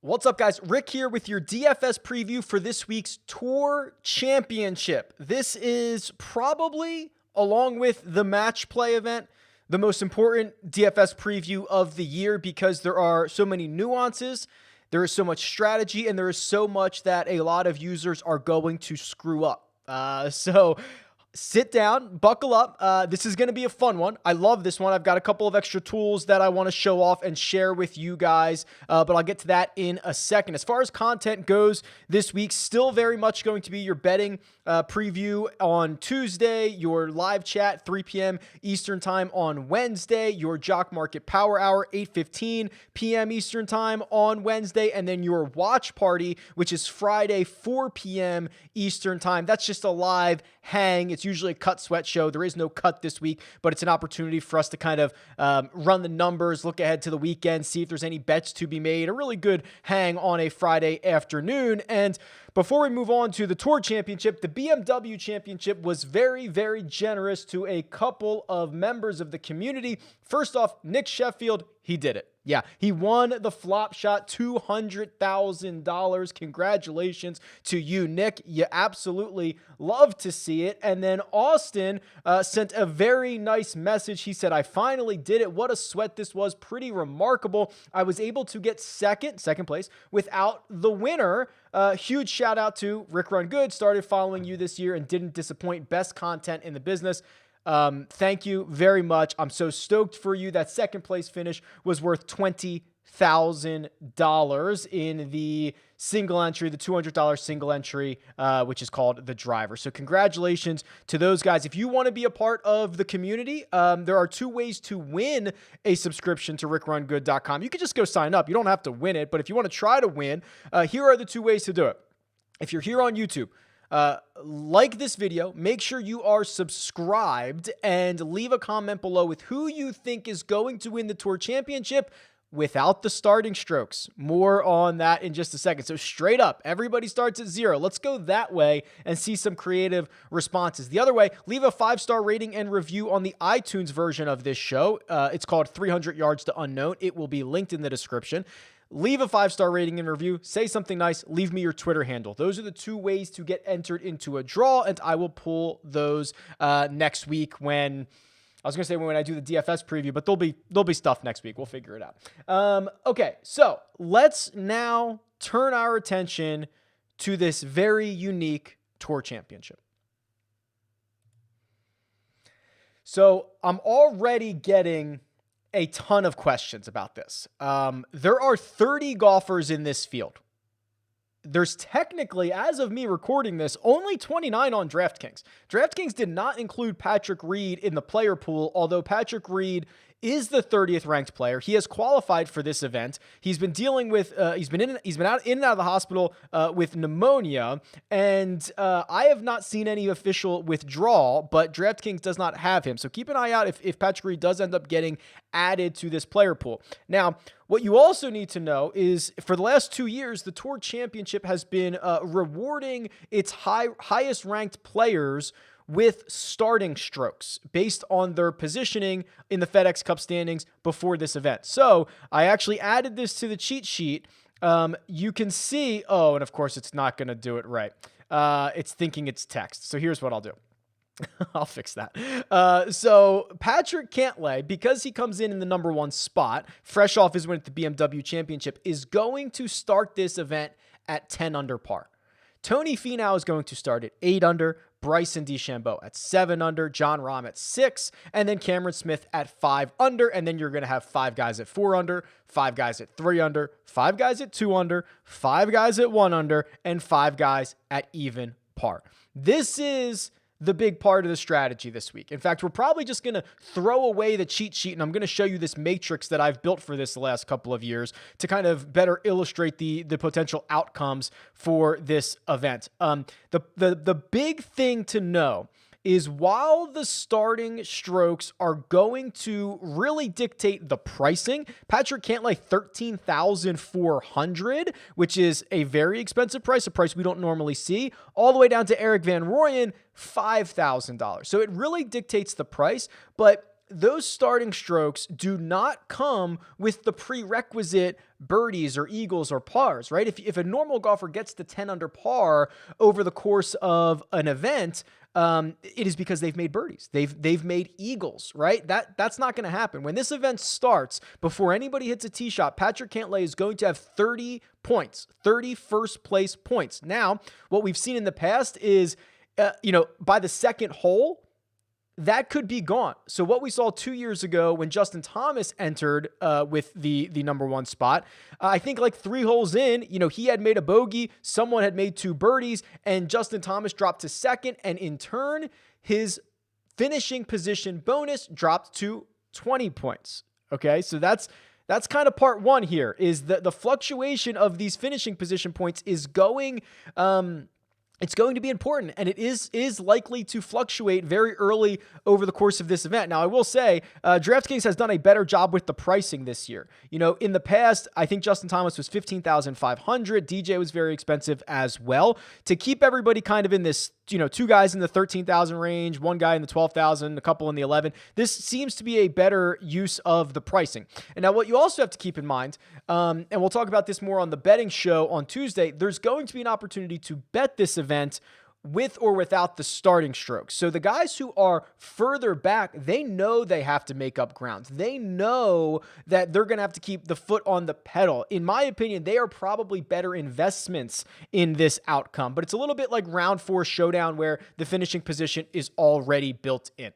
What's up, guys? Rick here with your DFS preview for this week's Tour Championship. This is probably, along with the match play event, the most important DFS preview of the year because there are so many nuances, there is so much strategy, and there is so much that a lot of users are going to screw up. So sit down, buckle up. This is going to be a fun one. I love this one. I've got a couple of extra tools that I want to show off and share with you guys, but I'll get to that in a second. As far as content goes this week, still very much going to be your betting preview on Tuesday, your live chat, 3 p.m. Eastern time on Wednesday, your Jock Market Power Hour, 8:15 p.m. Eastern time on Wednesday, and then your watch party, which is Friday, 4 p.m. Eastern time. That's just a live hang. It's usually a cut sweat show. There is no cut this week, but it's an opportunity for us to kind of run the numbers, look ahead to the weekend, see if there's any bets to be made. A really good hang on a Friday afternoon. And before we move on to the Tour Championship, the BMW Championship was very, very generous to a couple of members of the community. First off, Nick Sheffield, he did it. Yeah, he won the flop shot, $200,000. Congratulations to you, Nick. You absolutely love to see it. And then Austin sent a very nice message. He said, I finally did it. What a sweat this was. Pretty remarkable. I was able to get second place, without the winner. Huge shout out to RickRunGood. Started following you this year and didn't disappoint. Best content in the business. Thank you very much. I'm so stoked for you. That second place finish was worth $20,000 in the single entry, the $200 single entry, which is called the driver. So congratulations to those guys. If you want to be a part of the community, there are two ways to win a subscription to RickRunGood.com. You can just go sign up. You don't have to win it, but if you want to try to win, here are the two ways to do it. If you're here on YouTube, like this video, make sure you are subscribed, and leave a comment below with who you think is going to win the Tour Championship without the starting strokes. More on that in just a second. So straight up, everybody starts at 0. Let's go that way and see some creative responses. The other way, leave a 5-star rating and review on the iTunes version of this show. It's called 300 Yards to Unknown. It will be linked in the description. Leave a 5-star rating and review. Say something nice. Leave me your Twitter handle. Those are the two ways to get entered into a draw, and I will pull those next week when I do the DFS preview, but there'll be stuff next week. We'll figure it out. Okay, so let's now turn our attention to this very unique Tour Championship. So I'm already getting a ton of questions about this. There are 30 golfers in this field. There's technically, as of me recording this, only 29 on DraftKings. DraftKings did not include Patrick Reed in the player pool, although Patrick Reed is the 30th ranked player. He has qualified for this event. He's been dealing with, he's been in and out of the hospital with pneumonia, and I have not seen any official withdrawal, but DraftKings does not have him. So keep an eye out if Patrick Reed does end up getting added to this player pool. Now, what you also need to know is for the last 2 years, the Tour Championship has been rewarding its highest ranked players with starting strokes based on their positioning in the FedEx Cup standings before this event. So I actually added this to the cheat sheet. You can see, oh, and of course it's not going to do it right. It's thinking it's text. So here's what I'll do. I'll fix that. So Patrick Cantlay, because he comes in the number 1 spot, fresh off his win at the BMW Championship, is going to start this event at 10 under par. Tony Finau is going to start at 8 under, Bryson DeChambeau at 7 under, John Rahm at 6, and then Cameron Smith at 5 under, and then you're going to have 5 guys at 4 under, 5 guys at 3 under, 5 guys at 2 under, 5 guys at 1 under, and 5 guys at even par. This is the big part of the strategy this week. In fact, we're probably just going to throw away the cheat sheet, and I'm going to show you this matrix that I've built for this the last couple of years to kind of better illustrate the potential outcomes for this event. The big thing to know is while the starting strokes are going to really dictate the pricing, Patrick Cantlay, $13,400, which is a very expensive price, a price we don't normally see, all the way down to Erik van Rooyen, $5,000. So it really dictates the price, but those starting strokes do not come with the prerequisite birdies or eagles or pars, right? If a normal golfer gets to 10 under par over the course of an event, it is because they've made birdies. They've made eagles, right? That's not going to happen. When this event starts, before anybody hits a tee shot, Patrick Cantlay is going to have 30 points, 30 first place points. Now, what we've seen in the past is, by the second hole, that could be gone. So what we saw 2 years ago when Justin Thomas entered with the number one spot, I think like 3 holes in, he had made a bogey, someone had made 2 birdies, and Justin Thomas dropped to second, and in turn, his finishing position bonus dropped to 20 points. Okay, so that's kind of part one here, is the fluctuation of these finishing position points is going it's going to be important, and it is likely to fluctuate very early over the course of this event. Now, I will say, DraftKings has done a better job with the pricing this year. In the past, I think Justin Thomas was $15,500. DJ was very expensive as well. To keep everybody kind of in this, 2 guys in the 13,000 range, 1 guy in the 12,000, a couple in the 11. This seems to be a better use of the pricing. And now what you also have to keep in mind, and we'll talk about this more on the betting show on Tuesday, there's going to be an opportunity to bet this event with or without the starting strokes. So the guys who are further back, they know they have to make up ground. They know that they're going to have to keep the foot on the pedal. In my opinion, they are probably better investments in this outcome, but it's a little bit like round 4 showdown where the finishing position is already built in.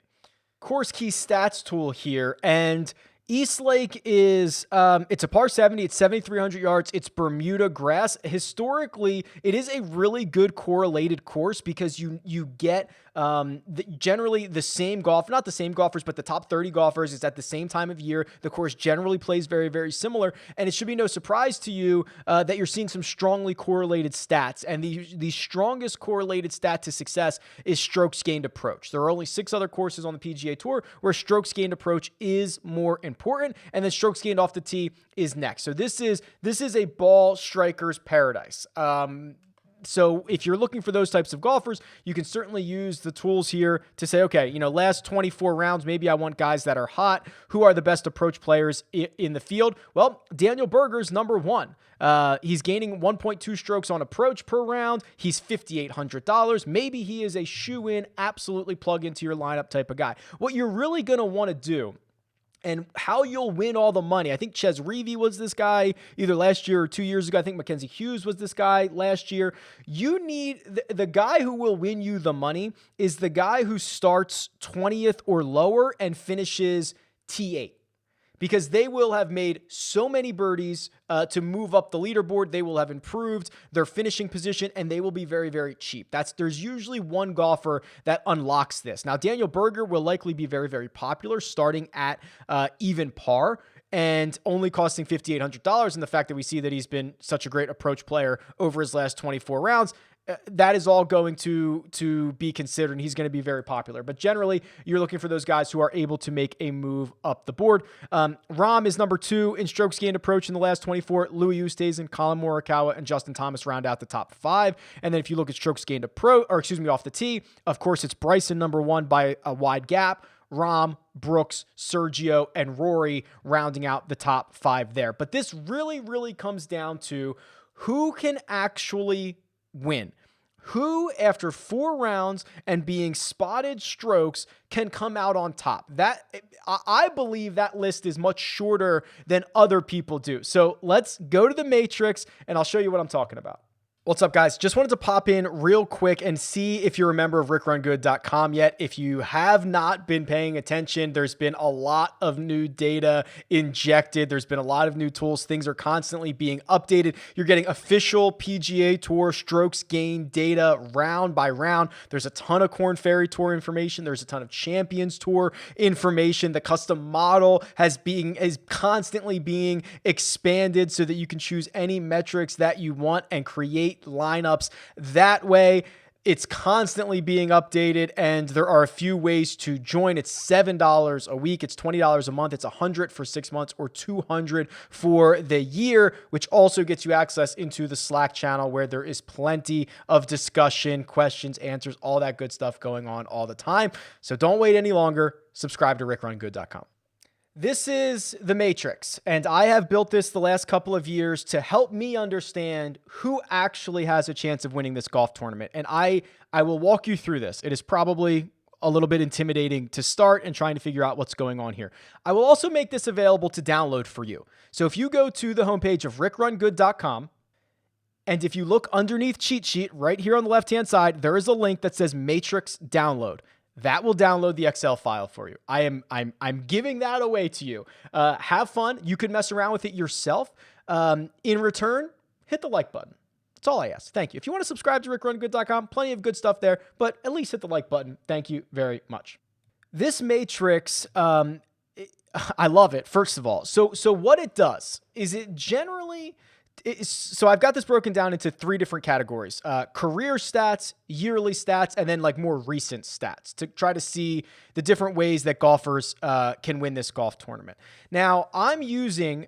Course Key stats tool here, and Eastlake is, it's a par 70, it's 7,300 yards, it's Bermuda grass. Historically, it is a really good correlated course because you get generally the same golf, not the same golfers, but the top 30 golfers. It's at the same time of year. The course generally plays very, very similar, and it should be no surprise to you that you're seeing some strongly correlated stats, and the strongest correlated stat to success is strokes gained approach. There are only 6 other courses on the PGA Tour where strokes gained approach is more important, and then strokes gained off the tee is next. So this is a ball striker's paradise. So if you're looking for those types of golfers, you can certainly use the tools here to say, okay, last 24 rounds, maybe I want guys that are hot. Who are the best approach players in the field? Well, Daniel Berger's number 1. He's gaining 1.2 strokes on approach per round. He's $5,800. Maybe he is a shoe-in, absolutely plug into your lineup type of guy. What you're really going to want to do, and how you'll win all the money. I think Ches Reavie was this guy either last year or 2 years ago. I think Mackenzie Hughes was this guy last year. You need the guy who will win you the money is the guy who starts 20th or lower and finishes T8. Because they will have made so many birdies to move up the leaderboard. They will have improved their finishing position, and they will be very, very cheap. There's usually one golfer that unlocks this. Now, Daniel Berger will likely be very, very popular, starting at even par and only costing $5,800. And the fact that we see that he's been such a great approach player over his last 24 rounds, that is all going to be considered, and he's going to be very popular. But generally, you're looking for those guys who are able to make a move up the board. Rahm is number 2 in strokes gained approach in the last 24. Louis Oosthuizen, Colin Morikawa, and Justin Thomas round out the top 5. And then if you look at strokes gained off the tee, of course, it's Bryson number 1 by a wide gap. Rahm, Brooks, Sergio, and Rory rounding out the top 5 there. But this really, really comes down to who can actually win. Who, after 4 rounds and being spotted strokes, can come out on top? I believe that list is much shorter than other people do. So let's go to the matrix, and I'll show you what I'm talking about. What's up, guys? Just wanted to pop in real quick and see if you're a member of RickRunGood.com yet. If you have not been paying attention, there's been a lot of new data injected. There's been a lot of new tools. Things are constantly being updated. You're getting official PGA Tour strokes gained data round by round. There's a ton of Korn Ferry Tour information. There's a ton of Champions Tour information. The custom model is constantly being expanded so that you can choose any metrics that you want and create lineups that way. It's constantly being updated, and there are a few ways to join. It's $7 a week. It's $20 a month. It's $100 for 6 months or $200 for the year, which also gets you access into the Slack channel where there is plenty of discussion, questions, answers, all that good stuff going on all the time. So don't wait any longer. Subscribe to RickRunGood.com. This is the Matrix, and I have built this the last couple of years to help me understand who actually has a chance of winning this golf tournament. And I will walk you through this. It is probably a little bit intimidating to start and trying to figure out what's going on here. I will also make this available to download for you. So if you go to the homepage of RickRunGood.com, and if you look underneath cheat sheet right here on the left-hand side, there is a link that says Matrix Download. That will download the Excel file for you. I'm giving that away to you. Have fun. You can mess around with it yourself. In return, hit the like button. That's all I ask. Thank you. If you want to subscribe to RickRunGood.com, plenty of good stuff there, but at least hit the like button. Thank you very much. This matrix, I love it, first of all. So what it does is it generally... So I've got this broken down into 3 different categories: career stats, yearly stats, and then like more recent stats to try to see the different ways that golfers can win this golf tournament. Now I'm using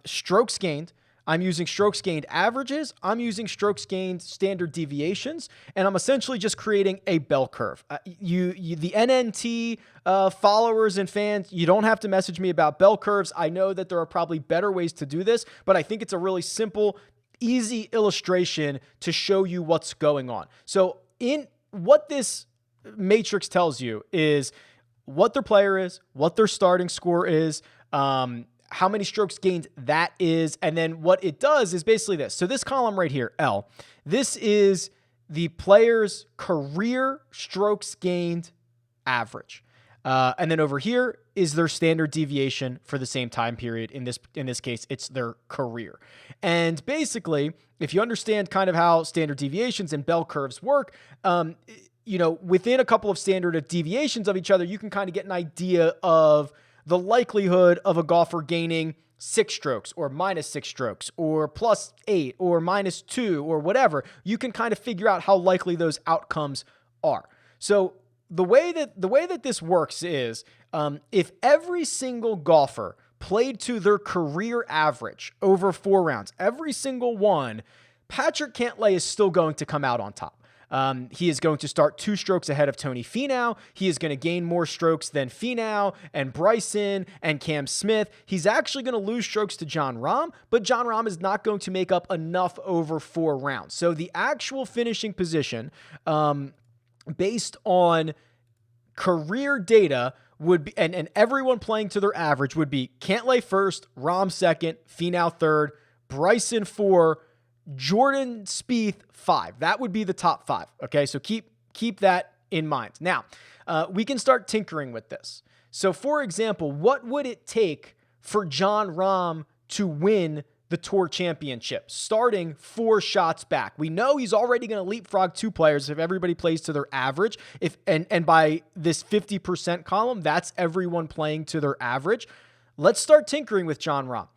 strokes gained. I'm using strokes gained averages. I'm using strokes gained standard deviations, and I'm essentially just creating a bell curve. The NNT followers and fans, you don't have to message me about bell curves. I know that there are probably better ways to do this, but I think it's a really simple, easy illustration to show you what's going on. So in what this matrix tells you is what their player is, what their starting score is, how many strokes gained that is, and then what it does is basically this. So this column right here, L, this is the player's career strokes gained average. And then over here is their standard deviation for the same time period. In this case, it's their career. And basically, if you understand kind of how standard deviations and bell curves work, within a couple of standard deviations of each other, you can kind of get an idea of the likelihood of a golfer gaining 6 strokes or -6 strokes or +8 or -2 or whatever. You can kind of figure out how likely those outcomes are. So the way that this works is if every single golfer played to their career average over 4 rounds, every single one, Patrick Cantlay is still going to come out on top. He is going to start 2 strokes ahead of Tony Finau. He is going to gain more strokes than Finau and Bryson and Cam Smith. He's actually going to lose strokes to Jon Rahm, but Jon Rahm is not going to make up enough over 4 rounds. So the actual finishing position, based on career data, would be, and everyone playing to their average would be Cantlay first, Rahm second, Finau third, Bryson 4, Jordan Spieth 5. That would be the top 5. Okay, so keep that in mind. Now, we can start tinkering with this. So, for example, what would it take for Jon Rahm to win the Tour Championship, starting 4 shots back? We know he's already going to leapfrog 2 players if everybody plays to their average. And by this 50% column, that's everyone playing to their average. Let's start tinkering with Jon Rahm.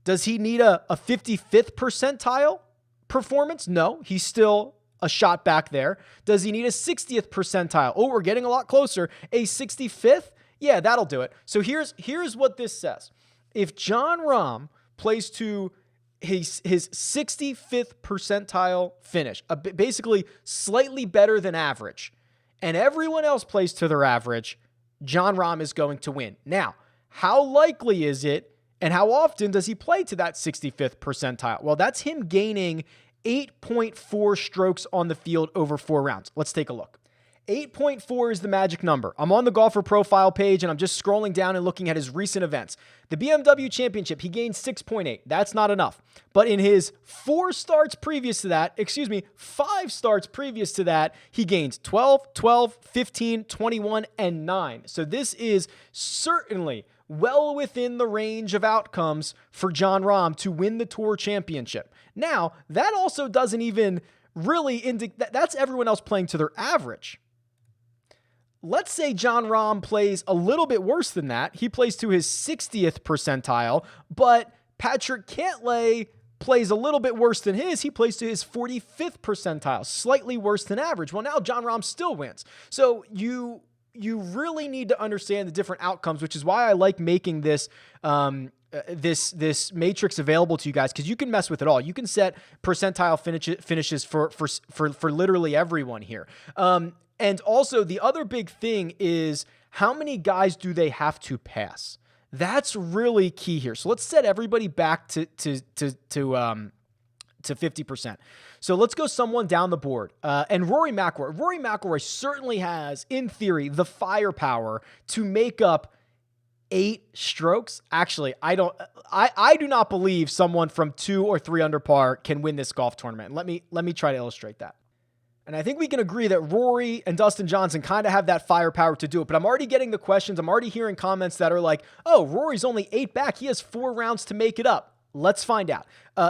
Does he need a 55th percentile performance? No, he's still a shot back there. Does he need a 60th percentile? Oh, we're getting a lot closer. A 65th? Yeah, that'll do it. So here's what this says. If Jon Rahm plays to his 65th percentile finish, basically slightly better than average, and everyone else plays to their average, Jon Rahm is going to win. Now, how likely is it and how often does he play to that 65th percentile? Well, that's him gaining 8.4 strokes on the field over 4 rounds. Let's take a look. 8.4 is the magic number. I'm on the golfer profile page and I'm just scrolling down and looking at his recent events. The BMW Championship, he gained 6.8. That's not enough. But in his 5 starts previous to that, he gained 12, 12, 15, 21, and 9. So this is certainly well within the range of outcomes for Jon Rahm to win the Tour Championship. Now, that also doesn't even really indicate that's everyone else playing to their average. Let's say Jon Rahm plays a little bit worse than that. He plays to his 60th percentile, but Patrick Cantlay plays a little bit worse than his. He plays to his 45th percentile, slightly worse than average. Well, now Jon Rahm still wins. So you really need to understand the different outcomes, which is why I like making this this matrix available to you guys, because you can mess with it all. You can set percentile finishes for literally everyone here. And also the other big thing is how many guys do they have to pass? That's really key here. So let's set everybody back to 50%. So let's go someone down the board. And Rory McIlroy. Rory McIlroy certainly has, in theory, the firepower to make up 8 strokes. Actually, I do not believe someone from 2 or 3 under par can win this golf tournament. Let me try to illustrate that. And I think we can agree that Rory and Dustin Johnson kind of have that firepower to do it. But I'm already getting the questions. I'm already hearing comments that are like, oh, Rory's only 8 back. He has 4 rounds to make it up. Let's find out.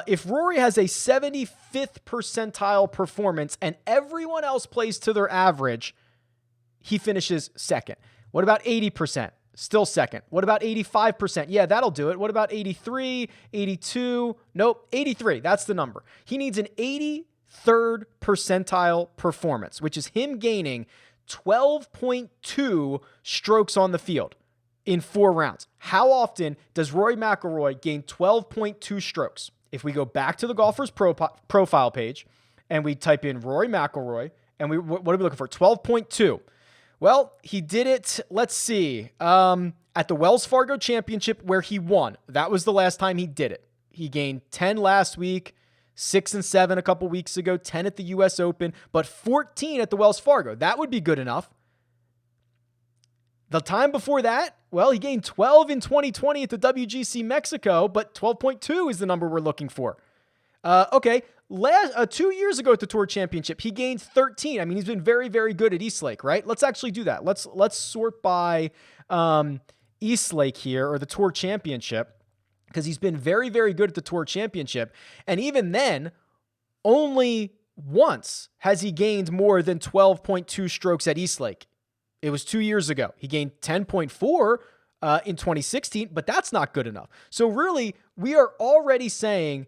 If Rory has a 75th percentile performance and everyone else plays to their average, he finishes second. What about 80%? Still second. What about 85%? Yeah, that'll do it. What about 83, 82? Nope, 83. That's the number. He needs an 83rd percentile performance, which is him gaining 12.2 strokes on the field in 4 rounds. How often does Rory McIlroy gain 12.2 strokes? If we go back to the golfer's profile page and we type in Rory McIlroy, and what are we looking for? 12.2. Well, he did it, let's see, at the Wells Fargo Championship where he won. That was the last time he did it. He gained 10 last week, 6 and 7 a couple weeks ago, 10 at the U.S. Open, but 14 at the Wells Fargo. That would be good enough. The time before that, well, he gained 12 in 2020 at the WGC Mexico, but 12.2 is the number we're looking for. Okay, 2 years ago at the Tour Championship, he gained 13. I mean, he's been very, very good at Eastlake, right? Let's actually do that. Let's sort by Eastlake here, or the Tour Championship, because he's been very, very good at the Tour Championship. And even then, only once has he gained more than 12.2 strokes at Eastlake. It was 2 years ago. He gained 10.4 in 2016, but that's not good enough. So really, we are already saying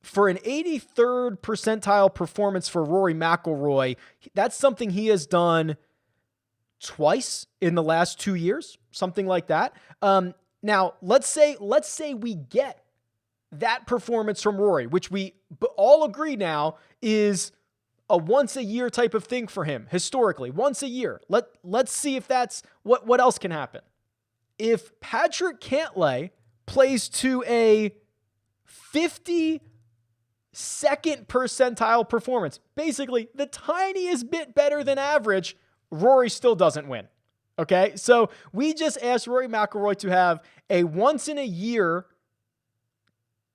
for an 83rd percentile performance for Rory McIlroy, that's something he has done twice in the last 2 years, something like that. Now, let's say we get that performance from Rory, which we all agree now is a once a year type of thing for him historically, once a year. Let's see if that's what else can happen. If Patrick Cantlay plays to a 52nd percentile performance, basically the tiniest bit better than average, Rory still doesn't win. Okay, so we just asked Rory McIlroy to have a once in a year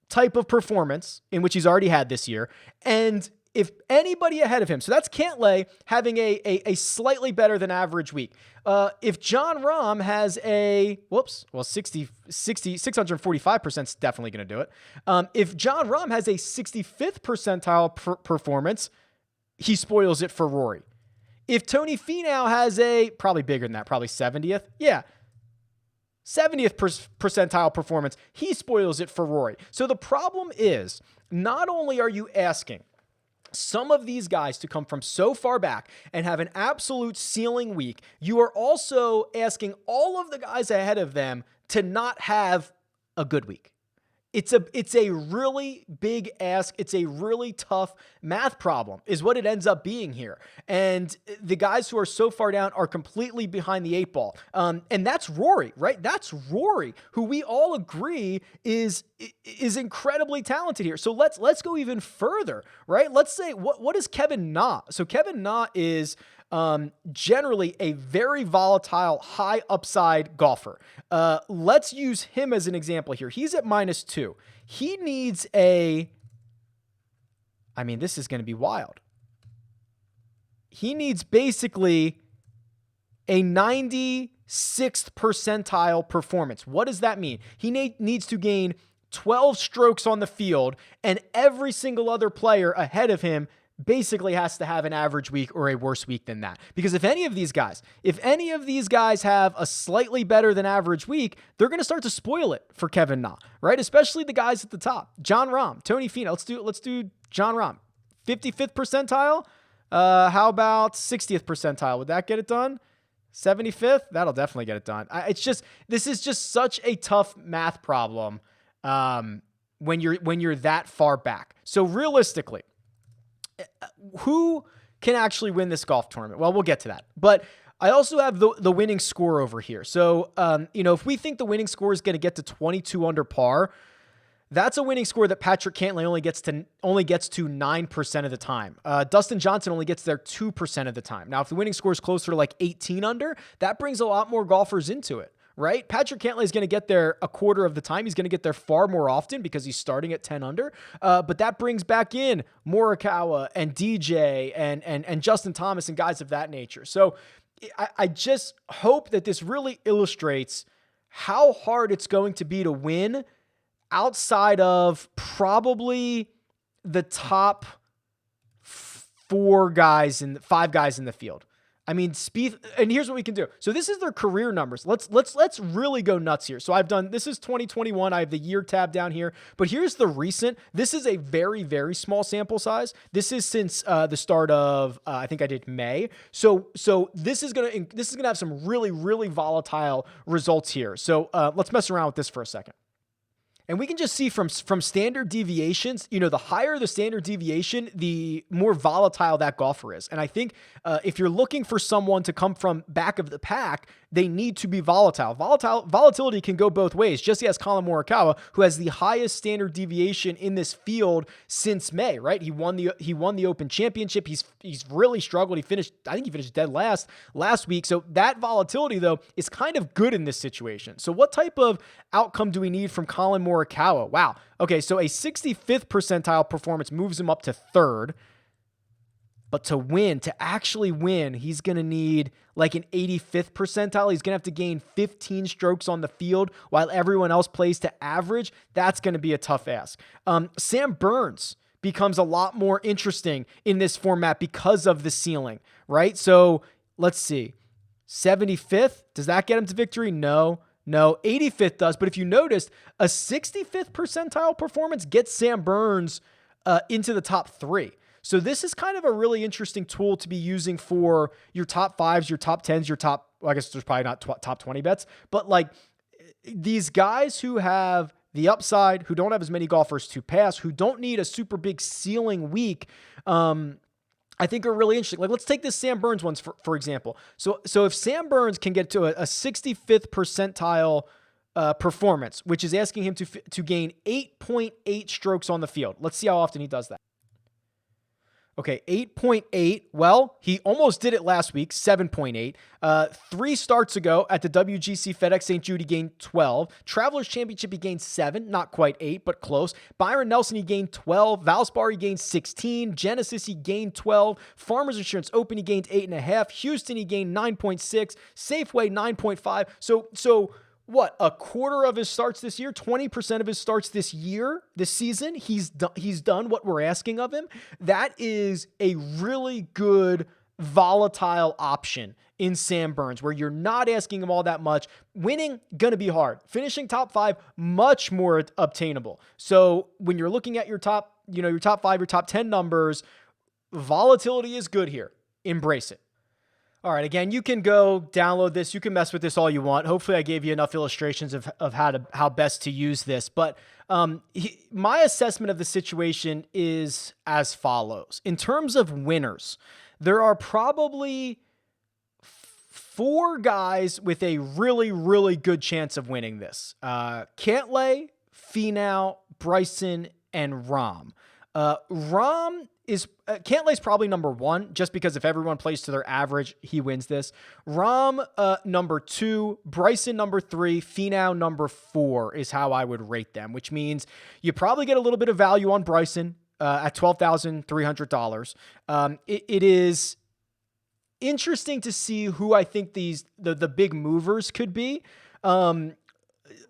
type of performance, in which he's already had this year, and if anybody ahead of him, so that's Cantlay having a slightly better than average week. If Jon Rahm has 645% is definitely going to do it. If Jon Rahm has a 65th percentile performance, he spoils it for Rory. If Tony Finau has probably bigger than that, probably 70th. Yeah. 70th percentile performance, he spoils it for Rory. So the problem is, not only are you asking some of these guys to come from so far back and have an absolute ceiling week, you are also asking all of the guys ahead of them to not have a good week. It's a really big ask. It's a really tough math problem is what it ends up being here. And the guys who are so far down are completely behind the 8 ball. And that's Rory, right? That's Rory, who we all agree is incredibly talented here. So let's go even further, right? Let's say, what is Kevin Na? So Kevin Na is generally a very volatile, high upside golfer. Let's use him as an example here. He's at -2. He needs this is going to be wild. He needs basically a 96th percentile performance. What does that mean? He needs to gain 12 strokes on the field, and every single other player ahead of him basically has to have an average week or a worse week than that. Because if any of these guys have a slightly better than average week, they're going to start to spoil it for Kevin Na, right? Especially the guys at the top. Jon Rahm, Tony Finau. Let's do Jon Rahm. 55th percentile. How about 60th percentile? Would that get it done? 75th? That'll definitely get it done. This is just such a tough math problem when you're that far back. So realistically, who can actually win this golf tournament? Well, we'll get to that. But I also have the winning score over here. So, if we think the winning score is going to get to 22 under par, that's a winning score that Patrick Cantlay only gets to 9% of the time. Dustin Johnson only gets there 2% of the time. Now, if the winning score is closer to like 18 under, that brings a lot more golfers into it, right? Patrick Cantlay is going to get there a quarter of the time. He's going to get there far more often because he's starting at 10 under. But that brings back in Morikawa and DJ and Justin Thomas and guys of that nature. So I just hope that this really illustrates how hard it's going to be to win outside of probably the top five guys in the field. I mean, Spieth, and here's what we can do. So this is their career numbers. Let's really go nuts here. So this is 2021. I have the year tab down here, but here's the recent. This is a very, very small sample size. This is since the start of, I think I did May. So this is going to have some really, really volatile results here. So let's mess around with this for a second. And we can just see from standard deviations, the higher the standard deviation, the more volatile that golfer is. And I think if you're looking for someone to come from back of the pack, they need to be volatile. Volatility can go both ways, just as Collin Morikawa, who has the highest standard deviation in this field since May, right? He won the Open Championship. He's really struggled. I think he finished dead last week. So that volatility, though, is kind of good in this situation. So what type of outcome do we need from Collin Morikawa? Wow. Okay, so a 65th percentile performance moves him up to third. But to actually win, he's going to need like an 85th percentile. He's going to have to gain 15 strokes on the field while everyone else plays to average. That's going to be a tough ask. Sam Burns becomes a lot more interesting in this format because of the ceiling, right? So let's see. 75th, does that get him to victory? No. 85th does. But if you noticed, a 65th percentile performance gets Sam Burns into the top three. So this is kind of a really interesting tool to be using for your top fives, your top tens, I guess there's probably not top 20 bets, but like these guys who have the upside, who don't have as many golfers to pass, who don't need a super big ceiling week, I think are really interesting. Like let's take this Sam Burns ones for example. So if Sam Burns can get to a 65th percentile performance, which is asking him to gain 8.8 strokes on the field. Let's see how often he does that. Okay, 8.8. Well, he almost did it last week, 7.8. 3 starts ago at the WGC FedEx St. Jude, he gained 12. Travelers Championship, he gained 7. Not quite 8, but close. Byron Nelson, he gained 12. Valspar, he gained 16. Genesis, he gained 12. Farmers Insurance Open, he gained 8.5. Houston, he gained 9.6. Safeway, 9.5. So what, a quarter of his starts this year, 20% of his starts this season, he's done what we're asking of him. That is a really good volatile option in Sam Burns, where you're not asking him all that much. Winning, gonna be hard. Finishing top 5, much more obtainable. So when you're looking at your top 5, your top 10 numbers, volatility is good here. Embrace it. All right, again, you can go download this. You can mess with this all you want. Hopefully I gave you enough illustrations of how best to use this. But my assessment of the situation is as follows. In terms of winners, there are probably 4 guys with a really, really good chance of winning this. Cantlay, Finau, Bryson, and Rahm. Cantlay's probably number 1, just because if everyone plays to their average, he wins this. Rahm, number 2, Bryson, number 3, Finau, number 4 is how I would rate them, which means you probably get a little bit of value on Bryson at $12,300. It is interesting to see who I think the big movers could be.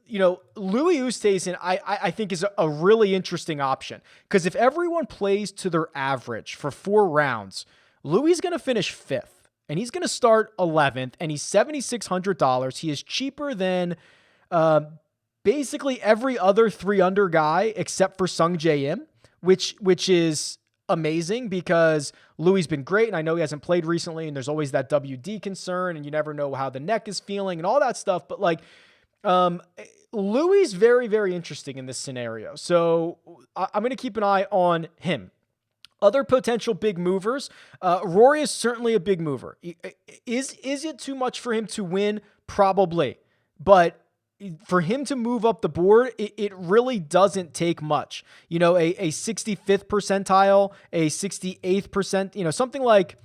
Louis Oosthuizen, I think is a really interesting option, because if everyone plays to their average for 4 rounds, Louis is going to finish 5th, and he's going to start 11th, and he's $7,600. He is cheaper than basically every other 3-under guy except for Sung Jae Im, which is amazing, because Louis been great, and I know he hasn't played recently, and there's always that WD concern, and you never know how the neck is feeling and all that stuff. But Louis is very, very interesting in this scenario. So I'm going to keep an eye on him. Other potential big movers. Rory is certainly a big mover. Is it too much for him to win? Probably. But for him to move up the board, it really doesn't take much. A 65th percentile, a 68th percent, something like,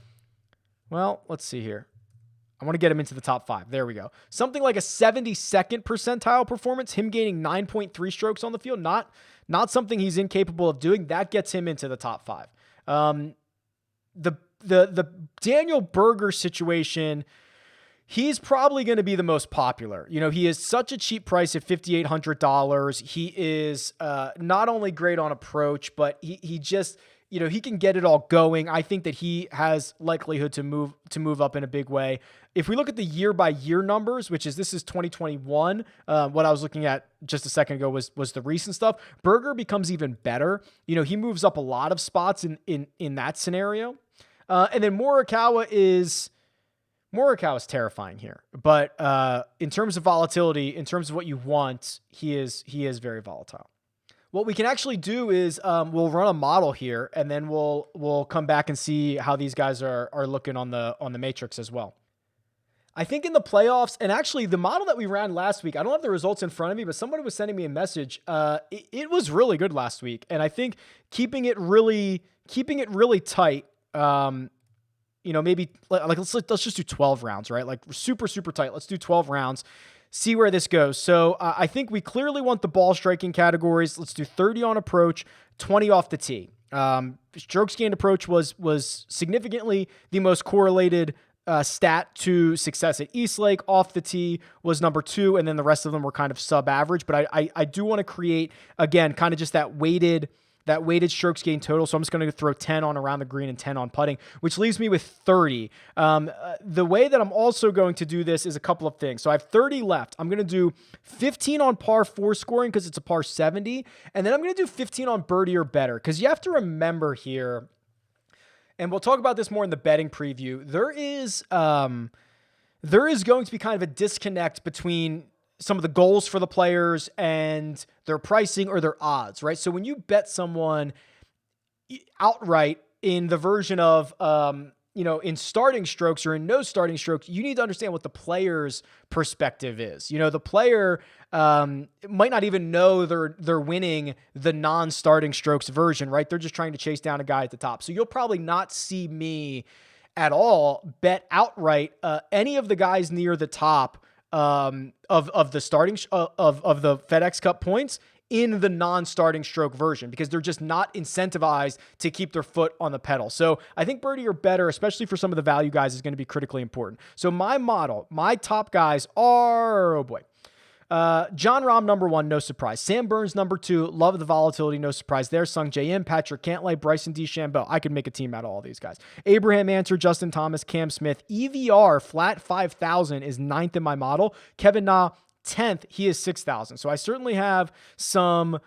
well, let's see here. I want to get him into the top 5. There we go. Something like a 72nd percentile performance, him gaining 9.3 strokes on the field, not something he's incapable of doing. That gets him into the top 5. The Daniel Berger situation, he's probably going to be the most popular. He is such a cheap price at $5,800. He is not only great on approach, but he just, he can get it all going. I think that he has likelihood to move up in a big way. If we look at the year-by-year numbers, this is 2021, what I was looking at just a second ago was the recent stuff. Berger becomes even better. He moves up a lot of spots in that scenario. And then Morikawa is terrifying here. But in terms of volatility, in terms of what you want, he is very volatile. What we can actually do is we'll run a model here, and then we'll come back and see how these guys are looking on the matrix as well. I think in the playoffs, and actually the model that we ran last week, I don't have the results in front of me, but somebody was sending me a message. It was really good last week, and I think keeping it really tight. Maybe let's just do 12 rounds, right? Like super, super tight. Let's do 12 rounds. See where this goes. So I think we clearly want the ball striking categories. Let's do 30 on approach, 20 off the tee. Strokes gained approach was significantly the most correlated stat to success at Eastlake. Off the tee was number 2, and then the rest of them were kind of sub-average. But I do want to create, again, kind of just that weighted strokes gained total. So I'm just going to throw 10 on around the green and 10 on putting, which leaves me with 30. The way that I'm also going to do this is a couple of things. So I have 30 left. I'm going to do 15 on par 4 scoring because it's a par 70. And then I'm going to do 15 on birdie or better, because you have to remember here, and we'll talk about this more in the betting preview, there is going to be kind of a disconnect between some of the goals for the players and their pricing or their odds, right? So when you bet someone outright in the version of, in starting strokes or in no starting strokes, you need to understand what the player's perspective is. The player might not even know they're winning the non-starting strokes version, right? They're just trying to chase down a guy at the top. So you'll probably not see me at all bet outright any of the guys near the top of the starting of the FedEx Cup points in the non-starting stroke version, because they're just not incentivized to keep their foot on the pedal. So I think birdie or better, especially for some of the value guys, is going to be critically important. So my model, my top guys are, oh boy, John Rahm, number 1, no surprise. Sam Burns, number 2, love the volatility, no surprise there. Sung Jae Im, Patrick Cantlay, Bryson DeChambeau. I could make a team out of all these guys. Abraham Ancer, Justin Thomas, Cam Smith. EVR, flat 5,000 is 9th in my model. Kevin Na, 10th. He is 6,000. So I certainly have some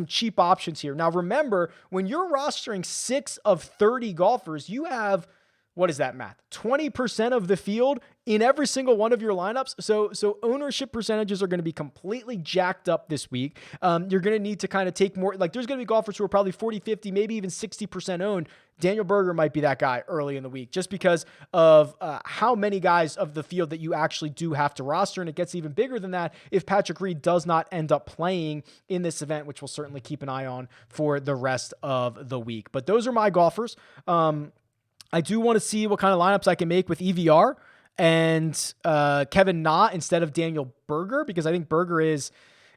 cheap options here. Now remember, when you're rostering 6 of 30 golfers, you have, what is that math? 20% of the field in every single one of your lineups. So ownership percentages are going to be completely jacked up this week. You're going to need to kind of take more, like there's going to be golfers who are probably 40, 50, maybe even 60% owned. Daniel Berger might be that guy early in the week just because of how many guys of the field that you actually do have to roster. And it gets even bigger than that if Patrick Reed does not end up playing in this event, which we'll certainly keep an eye on for the rest of the week. But those are my golfers. I do want to see what kind of lineups I can make with EVR and Kevin Na instead of Daniel Berger, because I think Berger is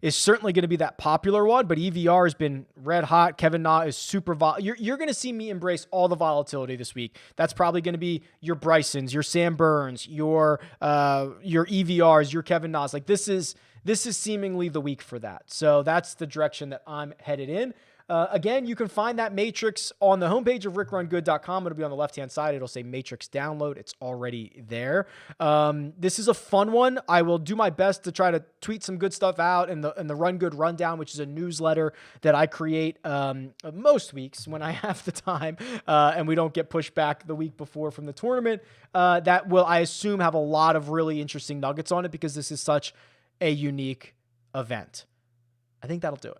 is certainly going to be that popular one, but EVR has been red hot. Kevin Na is super You're going to see me embrace all the volatility this week. That's probably going to be your Brysons, your Sam Burns, your EVRs, your Kevin Nas. Like this is seemingly the week for that. So that's the direction that I'm headed in. Again, you can find that matrix on the homepage of RickRunGood.com. It'll be on the left-hand side. It'll say matrix download. It's already there. This is a fun one. I will do my best to try to tweet some good stuff out in the Run Good Rundown, which is a newsletter that I create most weeks when I have the time and we don't get pushed back the week before from the tournament. That will, I assume, have a lot of really interesting nuggets on it because this is such a unique event. I think that'll do it.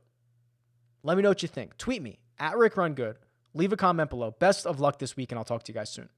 Let me know what you think. Tweet me at RickRunGood. Leave a comment below. Best of luck this week, and I'll talk to you guys soon.